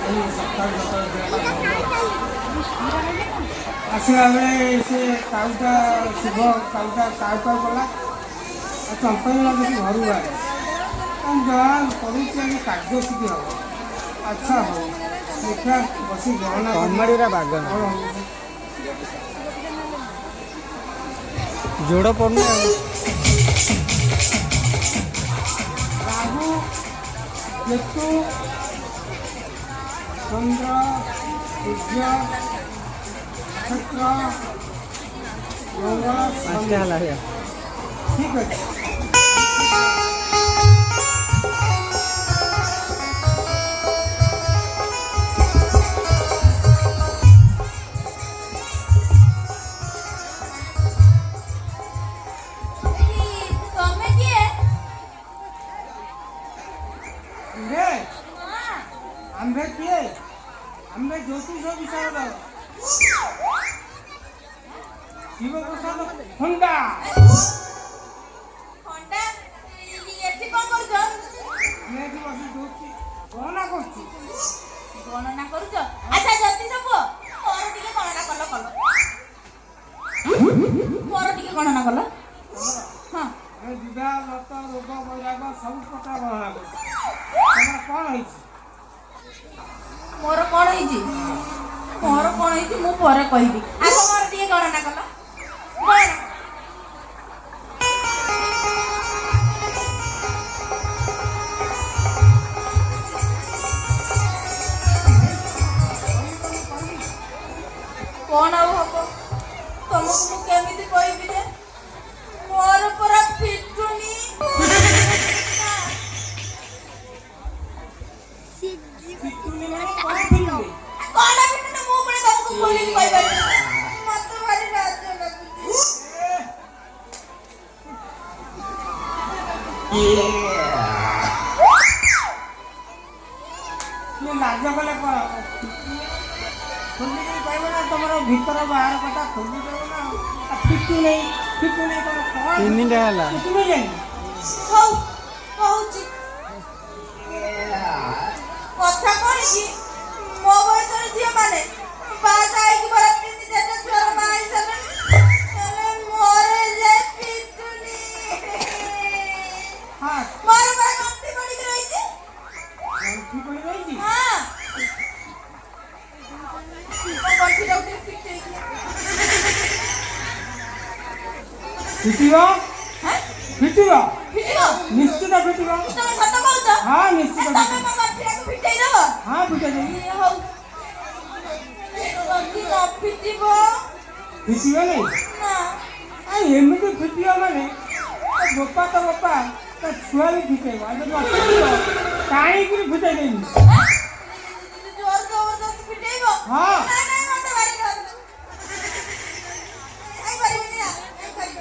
ସକାଳୁ ଆସିଲା ବେଳେ ସେ କାଉଟା ଶୁଭ କାଉଟା କାଉ କାଉ କଲା ଆଉ ଚମ୍ପାଇ କିଛି ଘରୁ ବାହାରେ ଯାହା କରୁଛି ଆମେ କାର୍ଯ୍ୟ ଶିଖି ହେବ। ଆଚ୍ଛା ହଉ ଦେଖିବା ବସି ଗଣନା ବାଗ ଯୋଡ଼ ପଡ଼ୁନି ଆଉ ରାହୁ କେତୁ ଚନ୍ଦ୍ର ସୂର୍ଯ୍ୟ ନକ୍ଷତ୍ର ମଙ୍ଗଳ ଠିକ୍ ଅଛି। आंबे किए आंबे ज्योतिष विशारद शिव प्रसाद होंडा होंडा एठी कोन करछ मैं जी बसी दोस्ती गणना करछि गणना करछ। अच्छा ज्योतिष को और टिके गणना कलो और टिके गणना कलो हां ए विवाह लत रोग वैराग सब प्रकार गणना करछि तमरा कोन होइछि मोर कोन होइछि मु परे कहबी आगो मोर टिके गणना कलो गणना कौन आउ हम तुमको केमिति कहबी जे मोर पूरा फिटुनी कौन फिटुनी मु पुणी तुमको बोली कहबा मत भारी लाज लागुची ये लाज कले कोन खोली कहबो ना तमरा भीतर बाहर कथा खोली देबो ना फिटू नहीं तम कोन तीन दिन होला फिटू नहीं हौ कहूची कथा कहली मो बयसर झियो माने बास आइकी बरा तीन चारटा छुआर माई सलन एले मोरे जे फिटुनी हां मोर बा गंती पड़ी के रहिची गंती पड़ी रहिची हां ओ गंती डॉक्टर फिट फिटियो हैं फिटियो फिटियो निश्चित फिटियो तुम सत कहउछ हां निश्चित तमे मो गंती को फिटै देबो हां फिटे दे ये हौ गंती न फिटिबो फिटियो नहीं ना आ एमिति फिटियो माने गोपा तो छुआ भी फिटेबो आज काई कि फिटे देनी जोर जबरदस्त फिटेबो हां ना मते बारी कर आई बारी बनी ना आई बारी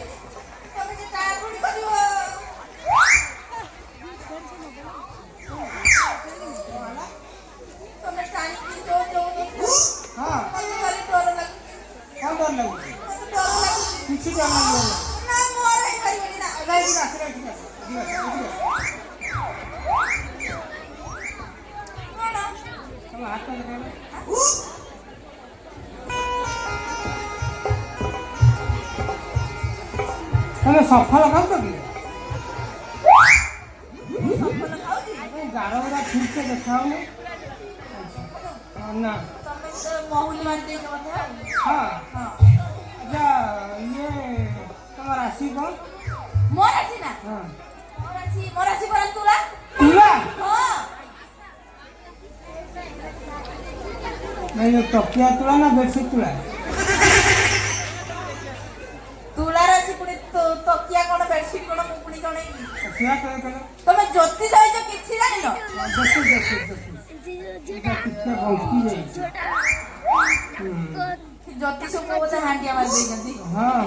तमे जे टाकुड़ी करिवो तमे टानी की जो हां मते बारी डर लाग कौन डर लगे मते डर लाग किसी डर नहीं लगे ना मोर आई बारी बनी ना नहीं ठीक है ना तुम हाथ में लगा तमे सफल खाऊ तो कि सफल खाउची गारो वाला ठीक से देखाओ ना ना तमे तो महुली मार दे मते हां हां अच्छा ये तुम्हारा राशि कौन मोर आसी ना हां मोर आसी पर तुला तुला हां नहीं तकिया तुला ना बेडशीट तुला तुला रासी पुणी तकिया कोन बेडशीट कोन मुकुणी कोन क्या करे तमे ज्योतिष होइछ किछि जानि न कितने पहुंची जाए ज्योतिष को बोले हांडिया मार दे जंदी हाँ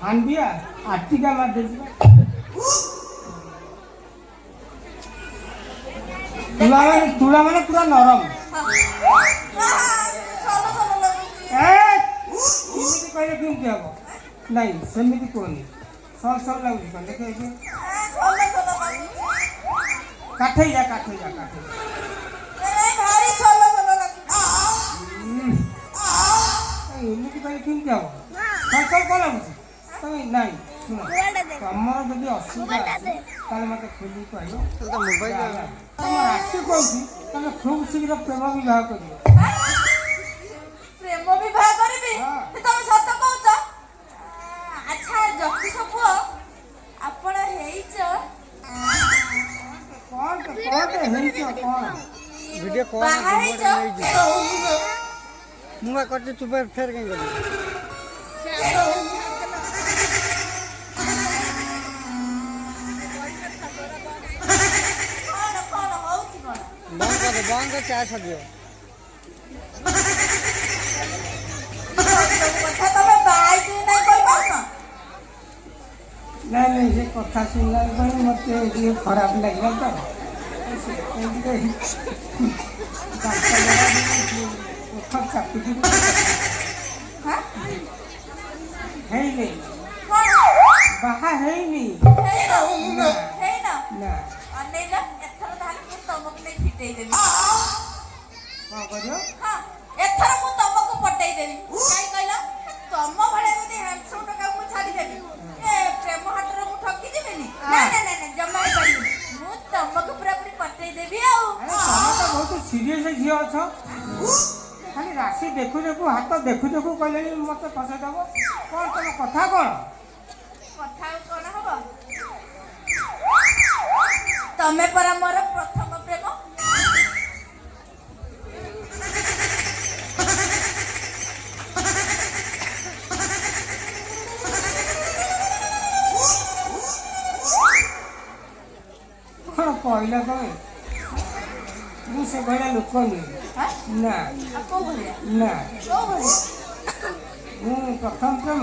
हांडिया आटिका मार दे तुला माने पूरा नरम एमिति कहले केमति हबो नहीं सेमिति कोनी सब सब लागुची कोन देखे काठै जा କହିଲେ କେମିତି ହବ? ଫସଲ କ'ଣ ଲାଗୁଛି ତମେ ନାଇଁ ଶୁଣ ତମର ଯଦି ଅସୁବିଧା ଅଛି ତାହେଲେ ମୋତେ ଖୋଲିକି କହିବ। ତମ ରାଶି କହୁଛି ତମେ ଖୁବ୍ ଶୀଘ୍ର ପ୍ରେମ ବିବାହ କରିବ। ପ୍ରେମ ବିବାହ କରିବି? ହଁ। ତମେ ସତ କହୁଛ? ଆଚ୍ଛା ଜ୍ୟୋତିଷ ପୁଅ ଆପଣ ହେଇଛ କ'ଣ ହେଇଛ କ'ଣ? वीडियो कॉल ବାହା ହେଇଛ? मुँह करते चुप फेर कहीं कर କଣ ହଉଛି କଣ? बंद कर चाय सदियो ସବୁ କଥା ତମେ ବାହା ହେଇଛି ନାଇଁ କହିପାରୁନ? ନାଇଁ ନାଇଁ ସେ କଥା ଶୁଣିଲା ବେଳେ ମୋତେ ଟିକେ ଖରାପ ଲାଗିଲା ତ ସେଥିପାଇଁ ଟିକେ ଚାପିକି ହାଁ? ହେଇନି କଣ? ବାହା ହେଇନି ହେଇନ? ହେଇନ? ନା ଅନେଇଲ ଏଥର ତାହେଲେ ମୁଁ ତମକୁ ନେଇ ଫିଟେଇଦେବି। କ'ଣ କରିବ? ହଁ ଏଥର ମୁଁ ତମକୁ ପଟେଇଦେବି। କାଇଁ କହିଲ? ତମ ଭଳିଆ ଯଦି ହ୍ୟାଣ୍ଡସମ୍ ଟୋକା ମୁଁ ଛାଡ଼ିଦେବି ଏ ପ୍ରେମ ହାଟରେ ମୁଁ ଠକି ଯିବିନି? ନାଇଁ ଜମା ହେଇପାରିବିନି। ମୁଁ ତମକୁ ପୁରାପୁରି ପଟେଇଦେବି ଆଉ। ଆରେ ତମେ ତ ବହୁତ ସିରିୟସ୍ ଝିଅ ଅଛ। ଖାଲି ରାଶି ଦେଖୁ ଦେଖୁ ହାତ ଦେଖୁ ଦେଖୁ କହିଲେଣି ମୋତେ ଫସେଇ ଦେବ। କ'ଣ ତମ କଥା କ'ଣ? କଥା ଆଉ କଣ ହବ? ତମେ ପରା ମୋର ପ୍ରଥମ ପ୍ରେମ। କ'ଣ କହିଲ ତମେ? ମୁଁ ସେଭଳିଆ ଲୋକ ନୁହେଁ। ହାଁ? ନା ଆଉ କୋଉ ଭଳିଆ? ନା କୋଉ ଭଳିଆ? ମୁଁ ପ୍ରଥମ ପ୍ରେମ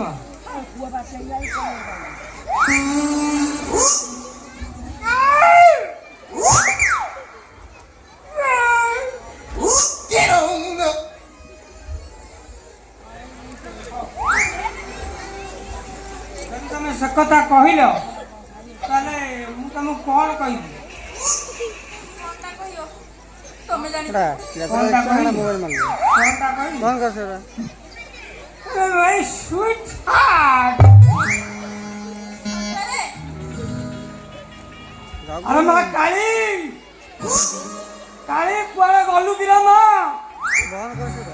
ଯଦି ତମେ ସେ କଥା କହିଲ ତାହେଲେ ମୁଁ ତମକୁ କ'ଣ କହିବି? କଣଟା କହିବ? ତମେ ଜାଣିଛ? କଣଟା କହିବି? मोबाइल मान କ'ଣଟା କହିବି? बंद कर सर My sweetheart! ଆରେ ଆରେ ମା କାଳି କାଳି କୁଆଡ଼େ ଗଲୁ କିରେ ମା? बंद कर सर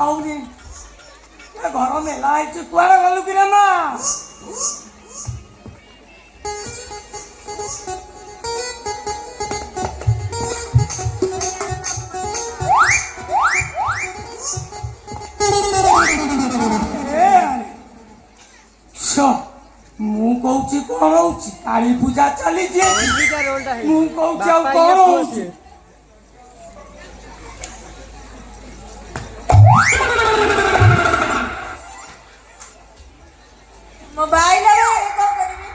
ଆଉନି ଏ ଘର ମେଲା ହେଇଛି କୁଆଡ଼େ ଗଲୁ କିରେ ମା? ମୁଁ କହୁଛି କ'ଣ ହଉଛି? କାଳୀ ପୂଜା ଚାଲିଛି ଏଠି। का रोल टा है ମୁଁ କହୁଛି ଆଉ କ'ଣ ହଉଛି? ମୋବାଇଲ ରେ କଣ କରିବି?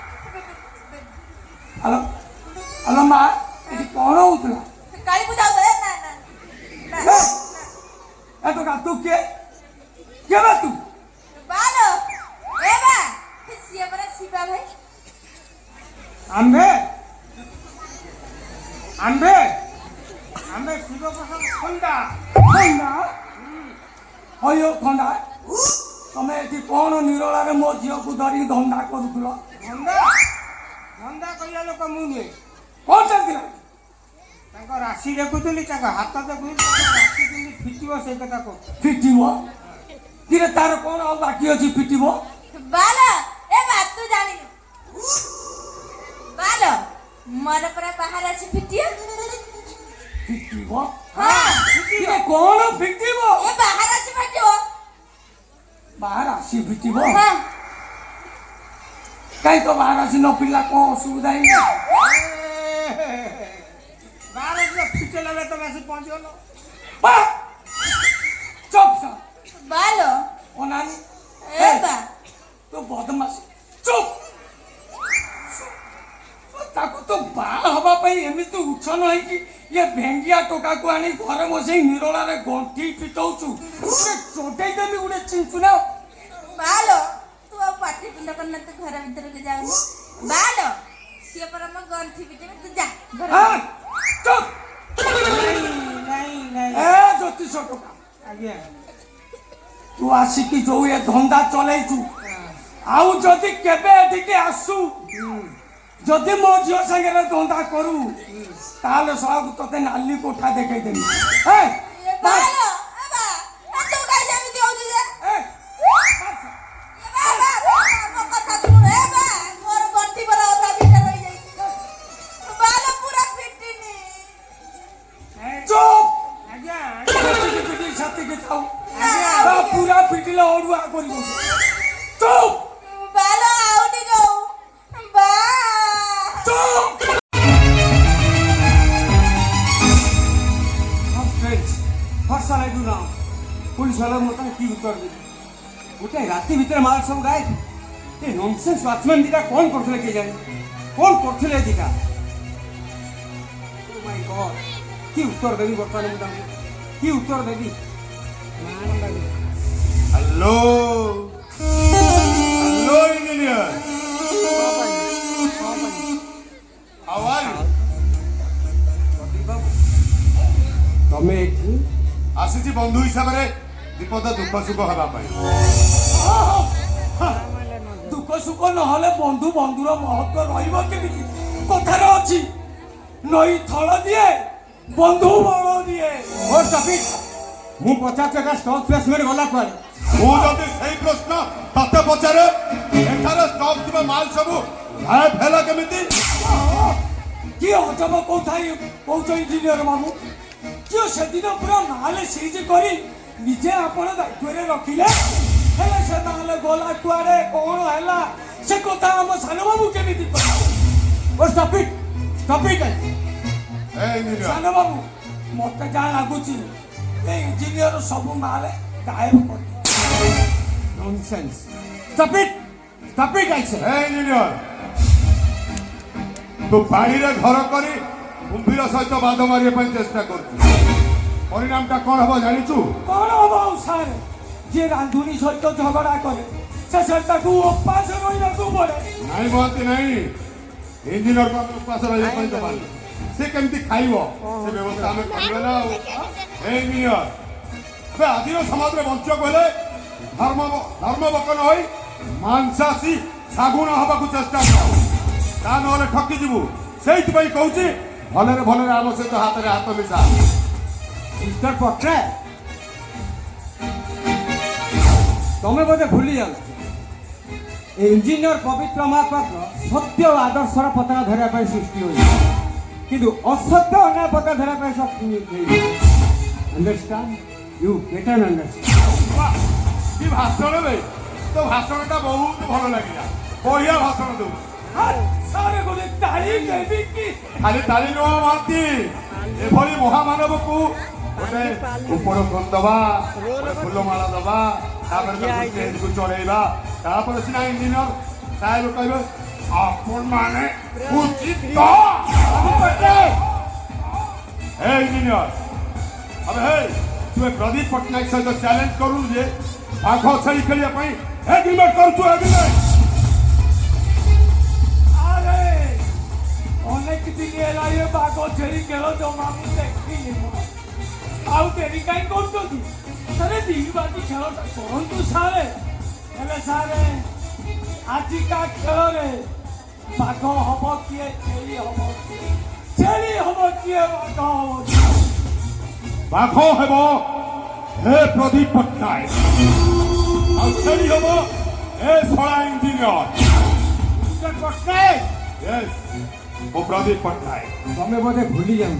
ହ୍ୟାଲୋ ହ୍ୟାଲୋ ମା ଏଠି କ'ଣ ହଉଥିଲା? କାଳୀ ପୂଜା ହଉଥିଲା? ନା ଏ ତ ତୁ କିଏ କିଏ ବା ତୁ? ବାଲୋ ଏ ବା ସିଏ ପରା ଶିବା ଭାଇ। ଆମ୍ଭେ ଆମ୍ଭେ ଆମ୍ଭେ ଶିବପ୍ରସାଦ ଖଣ୍ଡା ଖଣ୍ଡା ହଇଓ ଖଣ୍ଡା ତମେ ଏଠି କ'ଣ ନିରୋଳାରେ ମୋ ଝିଅକୁ ଧରିକି ଧନ୍ଦା କରୁଥିଲ? ଧନ୍ଦା ଧନ୍ଦା କରିବା ଲୋକ ମୁଁ ନୁହେଁ। କ'ଣ ଚାଲିଥିଲା? ତାଙ୍କ ରାଶି ଦେଖୁଥିଲି ତାଙ୍କ ହାତ ଦେଖୁଥିଲି ତାଙ୍କ ରାଶି କେମିତି ଫିଟିବ ସେଇ କଥା କହୁ। ଫିଟିବ କିରେ ତାର କ'ଣ ଆଉ ବାକି ଅଛି ଫିଟିବ? ବାଲୋ ଏ ବା ତୁ ଜାଣିନୁ ବାଲୋ ମୋର ପରା ବାହାର ଅଛି ଫିଟିଆ। ଫିଟିବ ହଁ କିରେ କ'ଣ ଫିଟିବ? ଏ ବାହାର ଅଛି ଫିଟିବ। ବାହାର ରାଶି ଫିଟିବ? ହଁ କାହିଁ ତ ବାହାର ରାଶି ନ ପିଲା କ'ଣ ଅସୁବିଧା ହେଇନି? ବାହାର ଫିଟେଲା ବେଳେ ତମେ ଆସି ପହଞ୍ଚିଗଲ। ଚୁପ୍ ବାଲୋ ଅନାନି ଏ ବା ତୁ ବଦମାସି ଚୁପ୍। ତାକୁ ତ ବାହା ହବା ପାଇଁ ଏମିତି ଉଚ୍ଛନ ହେଇକି ଇଏ ଭେଙ୍ଗିଆ ଟୋକାକୁ ଆଣି ଘରେ ବସେଇ ନିରୋଳାରେ ଗଣ୍ଠି ପିଟଉଛୁ। ଗୋଟେ ଚୋଟେଇ ଦେବି ଗୋଟେ ଚିଞ୍ଚୁନା। ବାଲୋ ତୁ ଆଉ ପାଟି ପିଣ୍ଡ କରିନା ତୁ ଘର ଭିତରକୁ ଯାଉନି। ବାଲୋ ସିଏ ପରା ମୋ ଗଣ୍ଠି ପିଟିବେ ତୁ ଯା ଘର ଚୁପ୍। ଏ ଜ୍ୟୋତିଷ ଟୋକା ଆଜ୍ଞା तू आसिकी जो ये धंदा चलैछु आउ जदि केबे एठिके आसु जदि मो झियो संगे धंदा करू ताले सब तते नाली कोठा देखाई देनी ए बालो बाबा तू काई जेमिति होउ जे ए बाबा मो कथा सुन ए बा मोर गंती पर अधा भीतर रहि जाई बालो पूरा फिटिनी चुप आज्ञा पिटी छाती के खाऊ आज्ञा पूरा पिटिला ओडुआ करिवो चुप बालो आउनी गौ बा चुप फर्स्ट लाई दू ना पुलिस वाला मत की उत्तर दे गोटे राति भीतर माल सब गाय ए नॉनसेंस वॉचमैन दिका कौन करथले के जाने कौन करथले दिका ओ माय गॉड की उत्तर देबी वर्तमान मुदा की उत्तर देबी hello hello engineer how are you तमे एठी आसीची बंधु हिसाब रे विपद दुख सुख हवा पाई दुख सुख नहले बंधु बंधुर महत्व रहिबो केमिति कथार अछि नई थळ दिए बंधु बळ दिए ओ टपिक मु 50 टका स्टॉक प्लेसमेंट गला पर मु जदि सही प्रश्न तते पचारे एठारे स्टॉक थिबा माल सब भाय फेला केमिति कि अजब कोथाई कोच इंजीनियर मामू क्यों सेदिन पूरा माल सीज करी निजे आपण दायित्व रे रखिले हेले से माल गोला कुआरे कोन हैला से कोथा हम सानो बाबू केमिति ओ स्टॉप इट ए इंजीनियर सानो बाबू मते जा लागुची ए इंजीनियर सब माल गायब कर नॉनसेंस स्टॉप इट आई से ए इंजीनियर तू पानी रे घर करी कुंभीर सहित बाध मारिया ପାଇଁ चेष्टा करछु परिणामटा कोन हबो जानिछु कौन हम सार जे रांधुनी सहित झगड़ा करे से सेटाकू उपास रहिବାକୁ पड़े ନାଇଁ ମହାନ୍ତି ନାଇଁ ଇଞ୍ଜିନିୟର କୁ ଉପାସ ରହିବା ପାଇଁ ଦବାନି ସେ କେମିତି ଖାଇବ ସେ ବ୍ୟବସ୍ଥା ଆମେ କରିବା ନା ଆଉ ଏ ଇଞ୍ଜିନିୟର ଏବେ ଆଜିର ସମାଜରେ ବଞ୍ଚିବାକୁ ହେଲେ ଧର୍ମ ବକନ ହୋଇ ମାଂସାଶୀ ଶାଗୁଣ ହବାକୁ ଚେଷ୍ଟା କର ତା ନହେଲେ ଠକିଯିବୁ ସେଇଥିପାଇଁ କହୁଛି ଭଲରେ ଆମ ସହିତ ହାତରେ ହାତ ମିଶା मिस्टर पट्टनायक तमें बोधे भूली जाऊ इंजीनियर पवित्र महापात्र सत्य और आदर्शर पताका धरने सृष्टि हो किंतु असत्य अन्याय पताका धरने शक्ति अंडरस्टैंड यू बेटर अंडरस्टैंड କି ଭାଷଣ ବେ ତୋ ଭାଷଣଟା ବହୁତ ଭଲ ଲାଗିଲା ବଢିଆ ଭାଷଣ ଦଉ सारे को ताली देवी की ଖାଲି ତାଳି ନୁହଁ ମହାନ୍ତି ଏଭଳି ମହାମାନବକୁ ଗୋଟେ ଉପର ଦବା ଗୋଟେ ଫୁଲମାଳ ଦବା ତାପରେ ଷ୍ଟେଜକୁ ଚଢେଇବା ତାପରେ ସିନା ଇଞ୍ଜିନିୟର ସାହେବ କହିବେ ଆପଣ ମାନେ ଉଚିତ ହେ ଇଞ୍ଜିନିୟର अबे हे तू प्रदीप पट्टनायक सहित चैलेंज करू जे बाघ छेली खेलिया ପାଇଁ एग्रीमेंट करछु एग्रीमेंट अरे अनेक दिन एला ये बाघ छेली खेलो जो मामू देखी आउ तेरी काई करतो सारे दिन बाजी खेलटा करंतु सारे हेले सारे आजी का खेल रे बाघ हबो किए छेली हबो किए बाघ हबो बाघ हेब हे प्रदीप पट्टनायक आ छेली हेब हे सळा इंजीनियर मिस्टर पट्टनायक यस वो प्रदीप पट्टनायक तमें बोधे भूली जाऊँ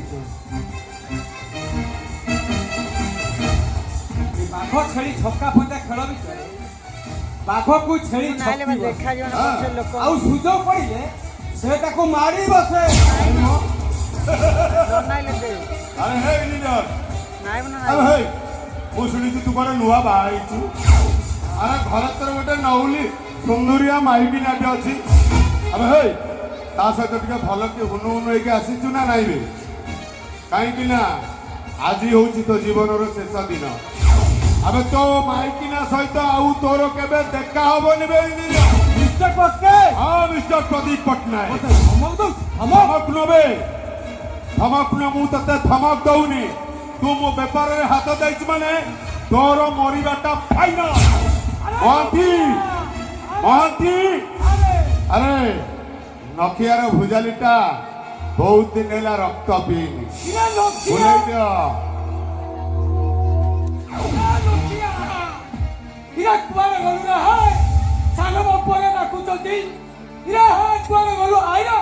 बाघ छेली छक्का पंजा खेल भितर बाघ को छेली देखा जाए लोक आउ सुजोग पड़े से ताको मारी बसे अरे हे इंजीनियर नाइ बना अरे हे ମୁଁ ଶୁଣିଛି ତୁ କୁଆଡ଼େ ନୂଆ ବାହା ହେଇଛୁ ଆରେ ଘର ତୋର ଗୋଟେ ନଉଲି ସୁନ୍ଦରିଆ ମାଇକି ନାଟି ଅଛି ଆରେ ହେ ତା ସହିତ ଟିକେ ଭଲ କି ହୁନୁ ହୁନୁ ହେଇକି ଆସିଛୁ ନା ନାଇଁ ବେ କାହିଁକି ନା ଆଜି ହେଉଛି ତୋ ଜୀବନର ଶେଷ ଦିନ ଆବେ ତୋ ମାଇକିନା ସହିତ ଆଉ ତୋର କେବେ ଦେଖା ହବନି ବେ मिस्टर पट्टनायक ହଁ ମିଷ୍ଟର ପ୍ରଦୀପ ପଟ୍ଟନାୟକ धमक ନବେ ଧମକ ମୁଁ ତତେ ଧମକ ଦଉନି ତୁ ମୋ ବେପାରରେ ହାତ ଦେଇଛୁ ମାନେ তোর মরিবাটা ফাইনাল। মহান্তি মহান্তি আরে নখিয়ার ভুজালিটা বহুত দিন ହେଲା রক্ত পিইনি ভুলেই দিଅ। ইরা কুয়ারে গলু না হয় সান বাপরে ডাকুচନ୍ତି ইরা হয় কুয়ারে গলু আইরা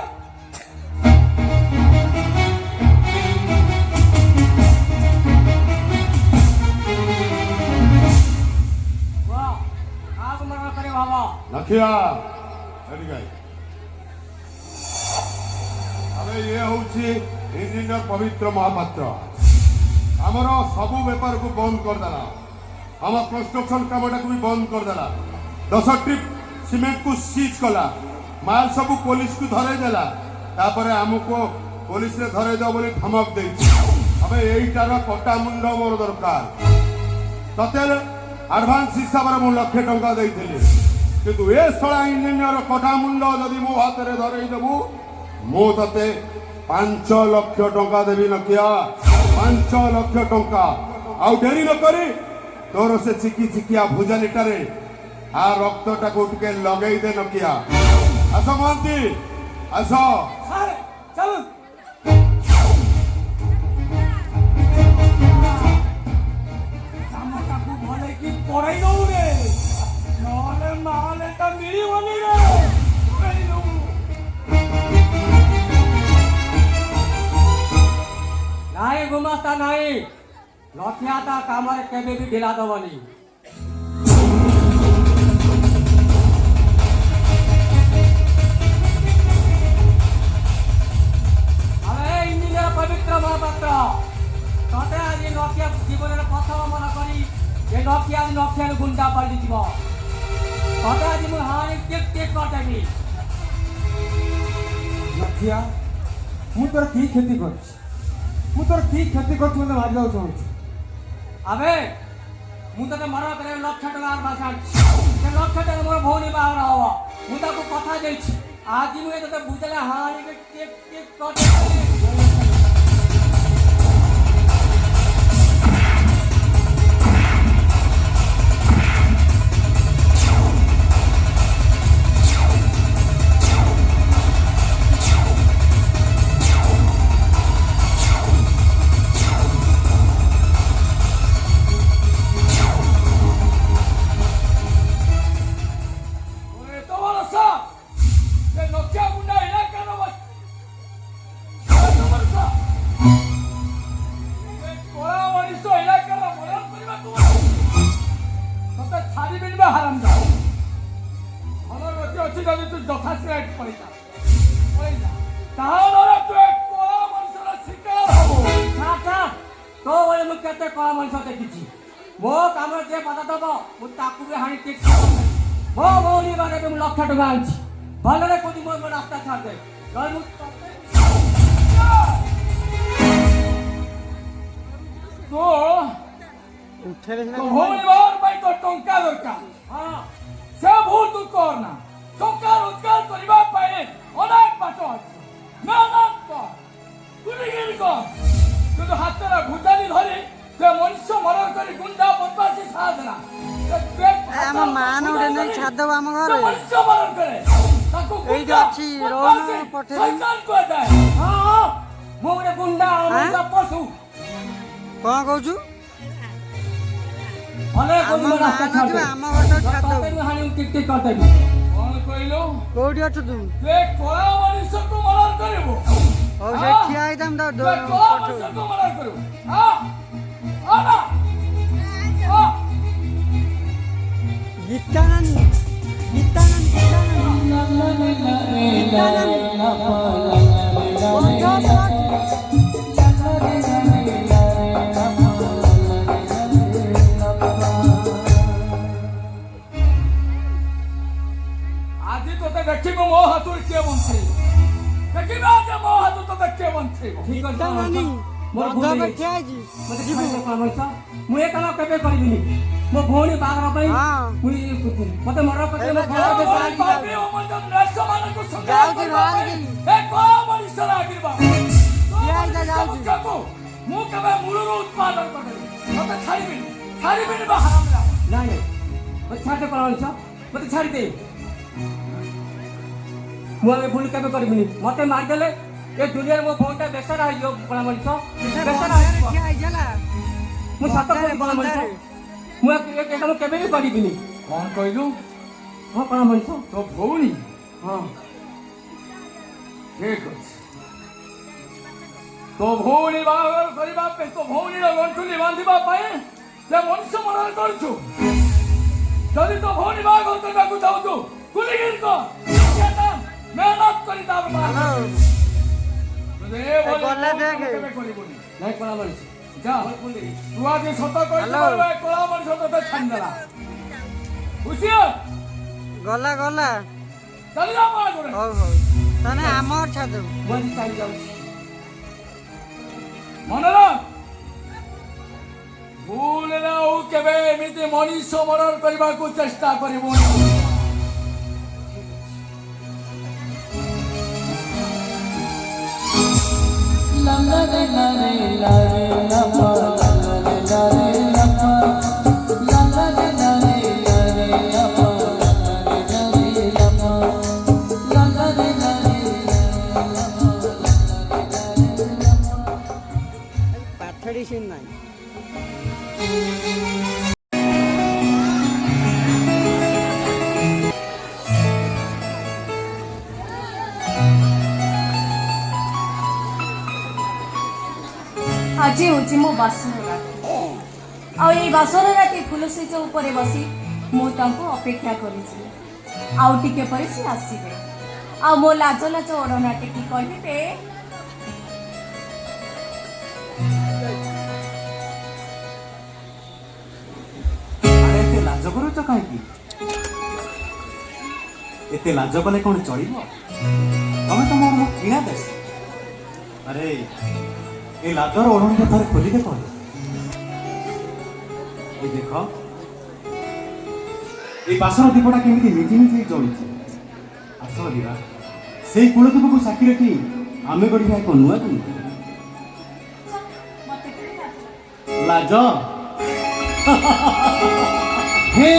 वाह आग मना करे बाबा ନଖିଆ ଏଠି ଗାଇ। ଆବେ ଇଏ ହଉଛି ଇଞ୍ଜିନିୟର ପବିତ୍ର ମହାପାତ୍ର। ଆମର ସବୁ ବେପାରକୁ ବନ୍ଦ କରିଦେଲା। ଆମ କନଷ୍ଟ୍ରକ୍ସନ କାମଟାକୁ ବି ବନ୍ଦ କରିଦେଲା। 10 ଟ୍ରିପ୍ ସିମେଣ୍ଟକୁ ସିଜ୍ କଲା। ମାଲ ସବୁ ପୋଲିସକୁ ଧରେଇ ଦେଲା। ତାପରେ ଆମକୁ ପୋଲିସରେ ଧରେଇ ଦେବ ବୋଲି ଧମକ ଦେଇଛି। ଆବେ ଏଇଟାର କଟା ମୁଣ୍ଡ ମୋର ଦରକାର। ତତେ ଆଡଭାନ୍ସ ହିସାବରେ ମୁଁ 1,00,000 ଟଙ୍କା ଦେଇଥିଲି, କିନ୍ତୁ ଏ ଶଳା ଇଞ୍ଜିନିୟର କଟା ମୁଣ୍ଡ ଯଦି ମୋ ହାତରେ ଧରେଇ ଦେବୁ ମୁଁ ତତେ 5 ଲକ୍ଷ ଟଙ୍କା ଦେବି। ନଖିଆ 5 ଲକ୍ଷ ଟଙ୍କା। ଆଉ ଡେରି ନ କରି ତୋର ସେ ଚିକି ଚିକିଆ ଭୁଜାଲିଟାରେ ଆ ରକ୍ତଟାକୁ ଟିକେ ଲଗେଇ ଦେ। ନଖିଆ ଆସ ମହାନ୍ତି ଆସ। सारे चल কামটাকু ভলে কি পড়াই দউ রে নহলে মাল এটা মিলিবনি রে পড়াই দউ নাই গুমাস্তা নাই লঠিয়াটা কামরে কেবে বি ঢিলা দবনি আরে ইঞ্জিনিয়ার পবিত্র মহাপাত্র ততে আজি নকিয়া জীবনের প্রথম মনে করি যে নকিয়া নকিয়ার গুন্ডা পাল্টি দিব ততে আজি মু হানি টেক টেক করতেবি ନଖିଆ ମୁଁ ତୋର କି କ୍ଷତି କରିଛି? ମୁଁ ତୋର କି କ୍ଷତି କରିଛି ମୋତେ ଭାବିବାକୁ ଚାହୁଁଛି। আবে মু তোকে মনে করে 1,00,000 টাকা আডভান্স আনছি সে 1,00,000 টাকা মোর ভৌনি বাহার হব মু তাকে কথা দিয়েছি আজি মু তোকে বুঝলে হানি টেক টেক করতেবি ମୋ କାମରେ ଯେ ବାଧା ଦବ ମୁଁ ତାକୁ ବି ହାଣି ଠିକ୍ ମୋ ଭଉଣୀ ବାରେ ମୁଁ 1,00,000 ଟଙ୍କା ଆଣିଛି ଭଲରେ କୋଉଠି ମୋ ରାସ୍ତା ଛାଡ଼ିଦେ ନହେଲେ ମୁଁ ତୋ ଭଉଣୀ ବାହାର ପାଇଁ ତ ଟଙ୍କା ଦରକାର ହଁ ସେ ଭୁଲ ତୁ କରନା ଟଙ୍କା ରୋଜଗାର କରିବା ପାଇଁ ଅନେକ ବାଟ ଅଛି ମେହନତ କର ଗୁଲିଗିରି କର କିନ୍ତୁ ହାତରେ ଭୁଜାଲି ଧରି ସେ ମଣିଷ ମରଣ କରି ଗୁଣ୍ଡା ବଦମାସି ସାଧନା ଆମ ମାନ ଗୋଟେ ନେଇ ଛାଡ଼ିଦେବ ଆମ ଘରେ ମଣିଷ ମରଣ କରେ ତାକୁ ଏଇଠି ଅଛି ରୋହନ ପଠେଇ ଶୈତାନ କୁହାଯାଏ ହଁ ମୁଁ ଗୋଟେ ଗୁଣ୍ଡା ଅନେକ ପଶୁ କଣ କହୁଛୁ? ଅନେକ ଆମ ରାସ୍ତା ମାନ ଯିବ ଆମ ଘରଟା ଛାଡ଼ିଦେବ ଛାଡ଼ିଦେବି ହାଣି ଟିକ ଟିକ କରିଦେବି କଣ କହିଲୁ କୋଉଠି ଅଛୁ ତୁ? ସେ କଳା ମଣିଷକୁ ମରଣ କରିବୁ ହଉ ସେ ଠିଆ ହେଇଥାମ ତ ସେ କଳା ମଣିଷକୁ ମରଣ କରିବୁ ଗୀତାନନ୍ଦ ଗୀତାନନ୍ଦ ଆଜି ତୋତେ ଦେଖିବୁ ମୋ ହାତରୁ କିଏ ବଞ୍ଚେଇବ ଦେଖିବା ଯେ ମୋ ହାତରୁ ତୋତେ କିଏ ବଞ୍ଚେଇବ ଠିକ ଅଛି ମୋର ଭୁଲ ହେଇଯାଇଛି। ଠିଆ ହେଇଛି ମତେ ଯିବୁ ମୁଁ ଏ କାମ କେବେ କରିବିନି ମୋ ଭଉଣୀ ବାହାଘର ପାଇଁ ହଁ। ମୁଁ ମତେ ମର ଯାଉଛି ବାହାରିକି ମୁଁ କେବେ ମୂଳରୁ ଉତ୍ପାଦନ କରିଦେବି ମତେ ଛାଡ଼ିବିନି ଛାଡ଼ିବିନି ବା ହାରାମରା। ନାଇଁ ନାଇଁ ମୋତେ ଛାଡ଼ି ଦେ କଳା ମଣିଷ, ମୋତେ ଛାଡ଼ି ଦେ। ମୁଁ ଆଉ ଏ ଭୁଲ କେବେ କରିବିନି। ମୋତେ ମାରିଦେଲେ ଏ ଦୁନିଆରେ ମୋ ଫୋନ୍ଟା ବେସାରା ହେଇଯିବ କଳା ମଣିଷ, ବେସାରା ହେଇଯିବ। ମୁଁ ସତ କହୁଛି କଳା ମଣିଷ, ମୁଁ ଏ କାମ କେବେ ବି କରିବିନି। କ'ଣ କହିଲୁ? ହଁ କଳା ମଣିଷ, ତୋ ଭଉଣୀ? ହଁ ଠିକ ଅଛି। ତୋ ଭଉଣୀ ବାହାଘର କରିବା ପାଇଁ, ତୋ ଭଉଣୀର ଗଣ୍ଠୁଲି ବାନ୍ଧିବା ପାଇଁ ସେ ମଣିଷ ମନରେ କରୁଛୁ। ଯଦି ତୋ ଭଉଣୀ ବାହାଘର କରିବାକୁ ଚାହୁଁଛୁ ଗୁଲିଗିରି କର, ମେହନତ କରି ତାର ବାହାଘର। ଗଲା ଦେଖେ। କେବେ କରିବୁନି। ନାଇଁ କଳା ମଣିଷ। ଯା, ତୁ ଆଜି ସତ କହିଛୁ, କଳା ମଣିଷ ତୋତେ ଛାଡ଼ିଦେଲା। ହୁସିଆର, ଗଲା ଗଲା। ଚାଲିଲା ବାହାଘର। ହଉ ହଉ ତାହେଲେ ଆମର ଛାଡ଼ିଦେବୁ। ମୁଁ ଆଜି ଚାଲି ଯାଉଛି। ମନେ ରଖ, ଭୁଲରେ ଆଉ କେବେ ଏମିତି ମଣିଷ ମରଣ କରିବାକୁ ଚେଷ୍ଟା କରିବୁନି। ପାଠଡି ସିନ୍ ନାହିଁ। ଆଜି ହେଉଛି ମୋ ବାସର ରାତି। ଆଉ ଏଇ ବାସର ରାତି ଫୁଲଶେଜ ଉପରେ ବସି ମୁଁ ତାଙ୍କୁ ଅପେକ୍ଷା କରିଛି। ଆଉ ଟିକେ ପରେ ସେ ଆସିବେ, ଆଉ ମୋ ଲାଜ ଲାଜ ଓଢ଼ଣା ଟେକି କହିବେ, ଆରେ ଏତେ ଲାଜ କରୁଛ କାହିଁକି? ଏତେ ଲାଜ କଲେ କ'ଣ ଚଳିବ? ତମେ ତ ମୋର କିଣା ଦେଶ। ଆରେ ଏ ଲାଜର ଓଢ଼ଣୀଟା ଥରେ ଖୋଲି ଦେଖ। ଏଇ ଦେଖ, ଏଇ ବାସର ଦୀପଟା କେମିତି ନିଜେ ନିଜେ ଜଳୁଛି। ଆସ ଯିବା ସେଇ କୂଳଦୀପକୁ ସାକ୍ଷୀ ରଖି ଆମେ ଗଢ଼ିବା ଏକ ନୂଆ ଦୁନିଆ। ମତେ ଟିକେ ଲାଜ ହେ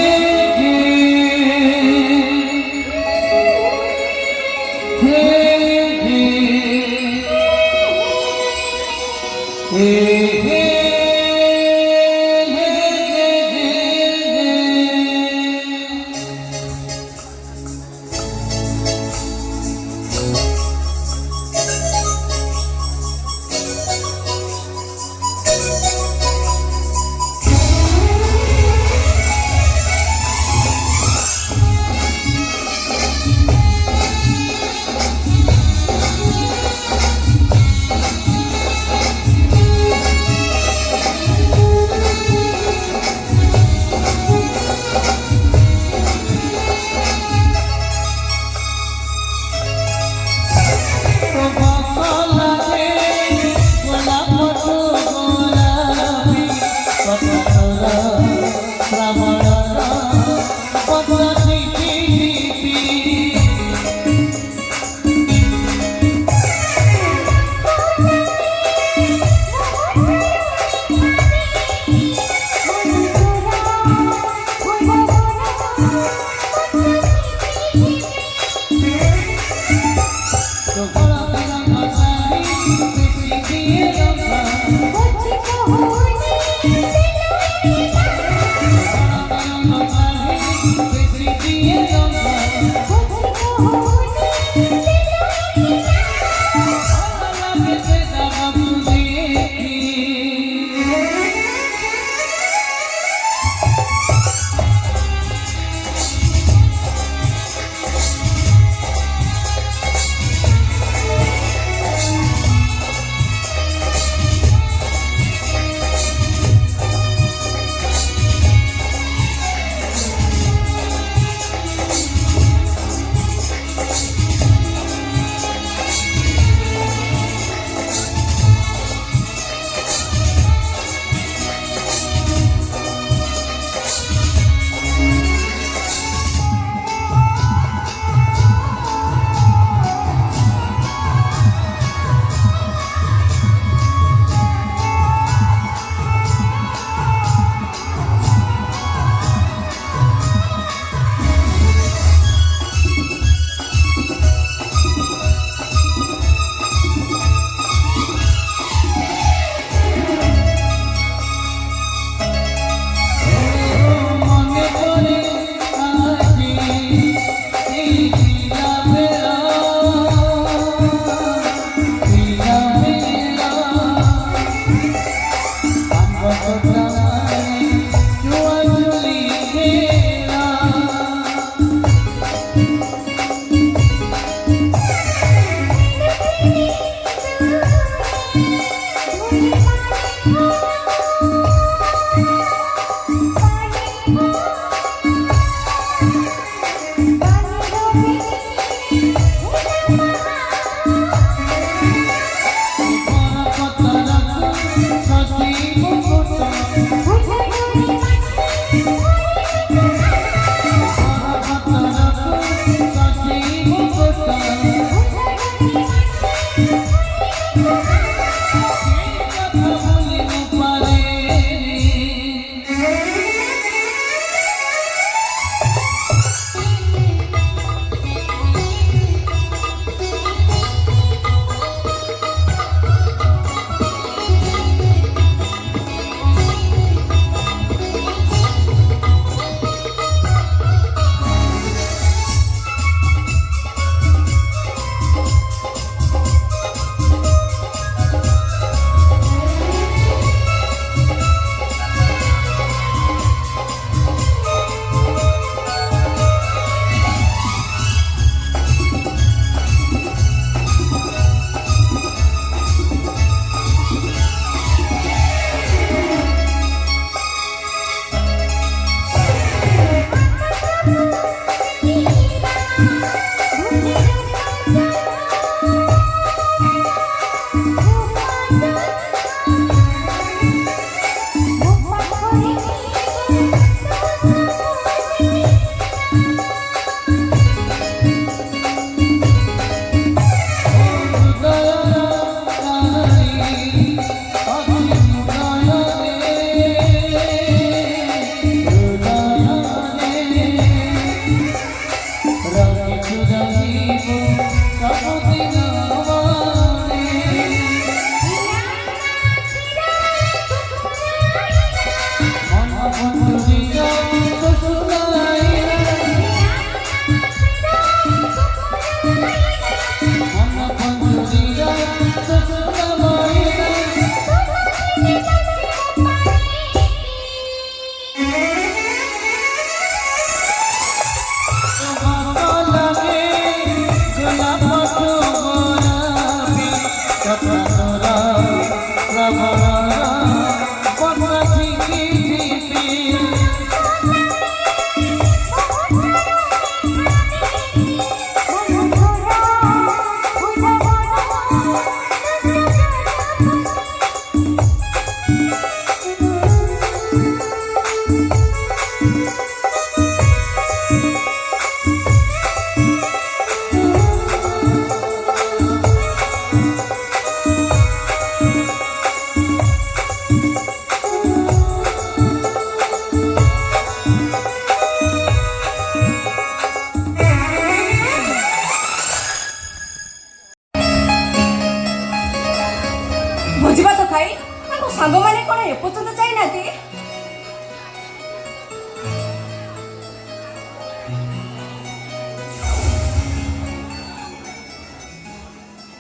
ଭୋଜିଭାତ ଖାଇ ତାଙ୍କ ସାଙ୍ଗମାନେ କଣ ଏପର୍ଯ୍ୟନ୍ତ ଯାଇନାହାନ୍ତି?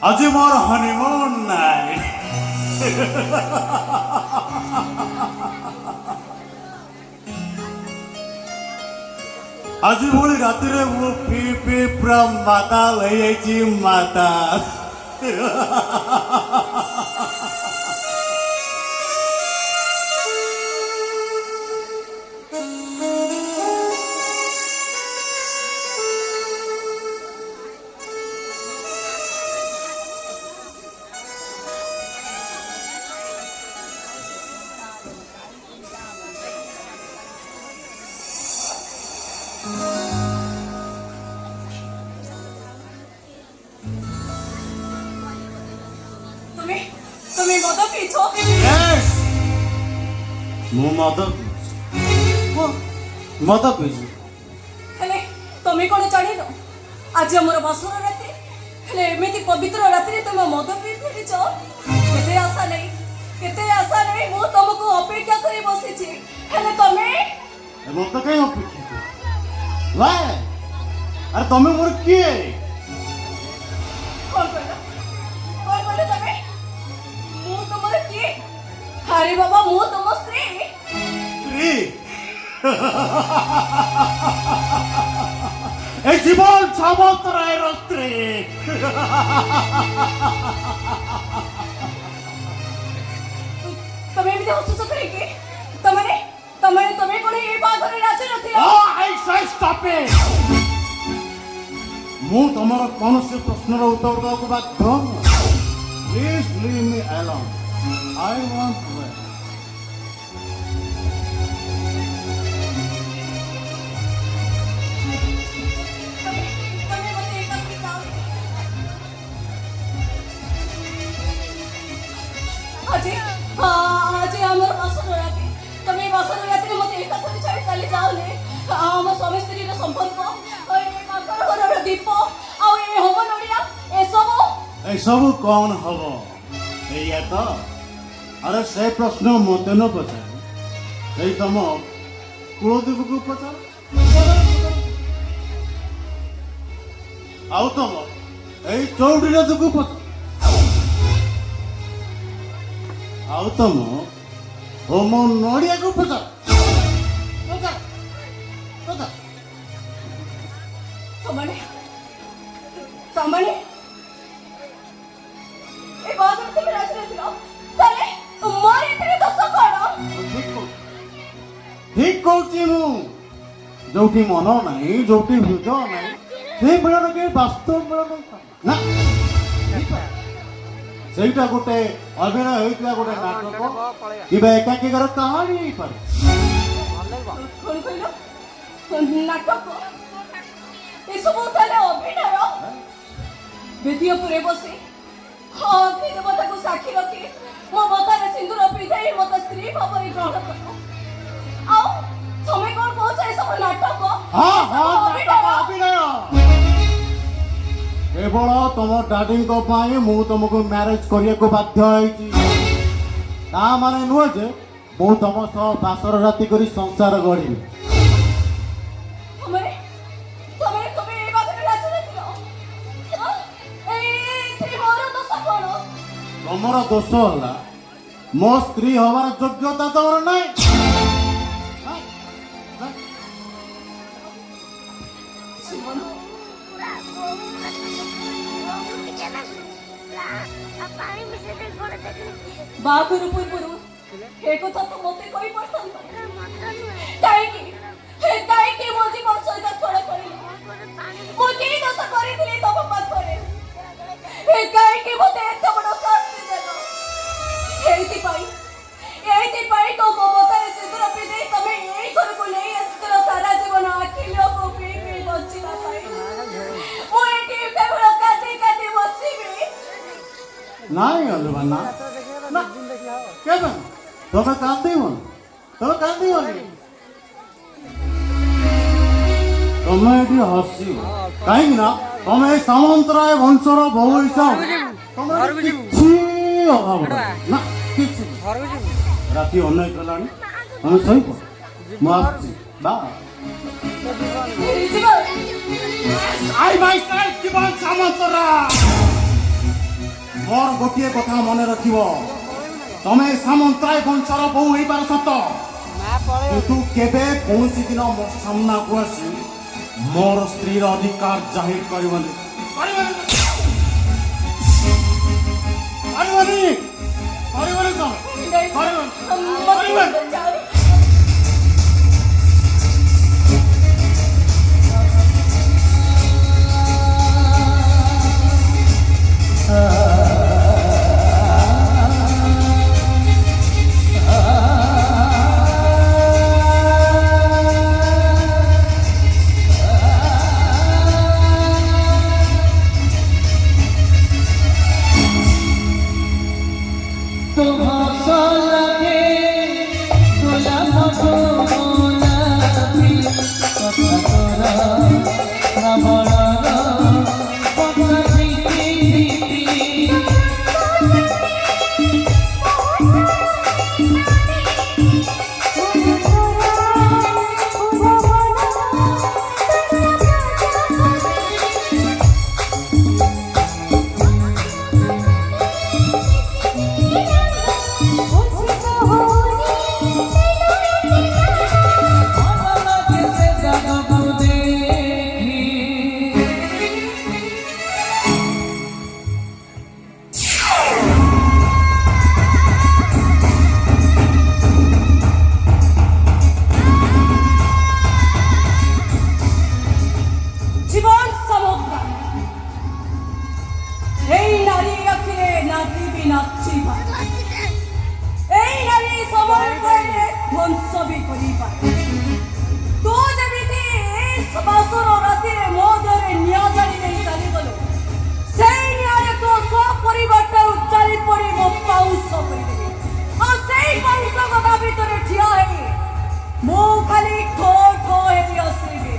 आज मोर हनीमून नाइट आज भली राति मु पी पी पूरा माताल हो जाइए माताल তুমি মদ পিছো? यस मु मद मद पीছি ହେଲେ ତମେ କଣ ଜାଣିନ ଆଜି ଆମର ବାସର ରାତି? ହେଲେ ଏମିତି ପବିତ୍ର ରାତିରେ ତମେ ମଦ ପିଇ ଫେରିଛ? କେତେ ଆଶା ନାହିଁ ମୁଁ ତମକୁ ଅପେକ୍ଷା କରି ବସିଛି, ହେଲେ ତମେ मत कहीं अपेक्षा वाह अरे तमे मोर किए କଣ କହିଲ ତମେ? ମୁଁ ତମର କିଏ? ଆରେ ବାବା ମୁଁ ତମ ସ୍ତ୍ରୀ। स्त्री ए जीवन सामंतराय स्त्री ତମେ ଏମିତି ହସୁଛ କାହିଁକି? ତମେ କଣ ଏ ବାହାଘରରେ ରାଜି ନଥିଲ? आई से स्टॉप इट मु तमर कौन से प्रश्न रो उत्तर दो को बात दो please leave me alone I want to wait ତମେ ମୋତେ ଏକା କରି ଯାଅନି। ଆଜି ଆମର ବାସର ରାତି, ତମେ ଏ ବାସର ରାତିରେ ମୋତେ ଏକା କରି ଛାଡ଼ି ଚାଲି ଯାଅନି। ଆମ ସ୍ୱାମୀ ସ୍ତ୍ରୀର ସମ୍ପର୍କ, ଏ ବାସର ଘରର ଦୀପ ଆଉ ଏ ହୋମ ନଡ଼ିଆ ଏସବୁ ए सब कौन हबो एया तो अरे से प्रश्न मते न पचार ए तम कुलदीप को पचार आउ तम ए चौड़ी राज को पचार आउ तम होम नड़िया को पचार पचार पचार ତମେ ଏ ବାହାଘର ତମେ ରାଜି ନଥିଲ, ତାହେଲେ ମୋର ଏଥିରେ ଦୋଷ କଣ? ठीक कहूँ मु जोटी मन नहीं जोटी हृदय नहीं से मिलन के वास्तव मिलन ना ସେଇଟା ଗୋଟେ ଅଭିନୟ ହେଇଥିଲା ଗୋଟେ ନାଟକ କିମ୍ବା ଏକାକିକାର କାହାଣୀ ହେଇପାରେ କଣ କହିଲ? ନାଟକ ଏସବୁ ତାହେଲେ ଅଭିନୟ? ବେଦି ଉପରେ ବସି ଅଗ୍ନି ଦେବତାକୁ ସାକ୍ଷୀ ରଖି ମୋ ମଥାରେ ସିନ୍ଦୁର ପିନ୍ଧାଇ ମତେ ସ୍ତ୍ରୀ ଭାବରେ ଗ୍ରହଣ କର। ଆଉ ତମେ କଣ କହୁଛ ଏସବୁ ନାଟକ? ହଁ ଏସବୁ ହଁ ଅଭିନୟ? ନାଟକ ଅଭିନୟ କେବଳ ତମ ଡାଡିଙ୍କ ପାଇଁ ମୁଁ ତମକୁ ମ୍ୟାରେଜ କରିବାକୁ ବାଧ୍ୟ ହେଇଛି ତା ମାନେ ନୁହଁ ଯେ ମୁଁ ତମ ସହ ବାସର ରାତି କରି ସଂସାର ଗଢ଼ିବି ତମେ ଏ ବାହାଘରରେ ରାଜି ନଥିଲ? ଏଇଥିରେ ମୋର ଦୋଷ କଣ? ତମର ଦୋଷ ହେଲା ମୋ ସ୍ତ୍ରୀ ହବାର ଯୋଗ୍ୟତା ତମର ନାହିଁ ଜୀବନ ବାହାଘର ପୂର୍ବରୁ ଏ କଥା ତ ମୋତେ କହିପାରିଥାନ୍ତ। କାହିଁକି ମୋ ଜୀବନ ସହିତ ଖେଳ କରିଲ? ମୁଁ କି ଦୋଷ କରିଥିଲି ତମ ପାଖରେ? କାହିଁକି ମୋତେ ଏତେ ବଡ଼ ଶାସ୍ତି ଦେଲ? ଏଇଥିପାଇଁ ତୋ ମମତାରେ ସିନ୍ଦୁର ପିନ୍ଧେଇ ତମେ ଏଇ ଘରକୁ ନେଇ ଆସିଥିଲ ସାରା ଜୀବନ ଆଖି ଲୋକ ପିଇ ବଞ୍ଚିବା ପାଇଁ। ମୁଁ ଏଠି କେବଳ କାନ୍ଦି ବଞ୍ଚିବି। ନାଇଁ ଅଲବାନା ନା କେବେ ତମେ କାନ୍ଦିବନି, ତମେ ଏଠି ହସିବ କାହିଁକି ନା ତମେ ଏ ସାମନ୍ତରାୟ ବଂଶର ବୋହୂ ହିସାବରେ ତମର କିଛି ଅଭାବ ନାହିଁ। ନା କିଛି ରାତି ଅନେକ ହେଲାଣି, ତମେ ଶୋଇପଡ଼, ମୁଁ ଆସୁଛି। ବା ଜୀବନ ସାମନ୍ତରାୟ, ମୋର ଗୋଟିଏ କଥା ମନେ ରଖିବ, ତମେ ସାମନ୍ତରାୟ ବଂଶର ବୋହୂ ହେଇପାର ସତ, କିନ୍ତୁ କେବେ କୌଣସି ଦିନ ମୋ ସାମ୍ନାକୁ ଆସି ମୋର ସ୍ତ୍ରୀର ଅଧିକାର ଜାହିର କରିବନି। ମୁଁ ଖାଲି ଠୋ ଠୋ ହେଇ ହସିବି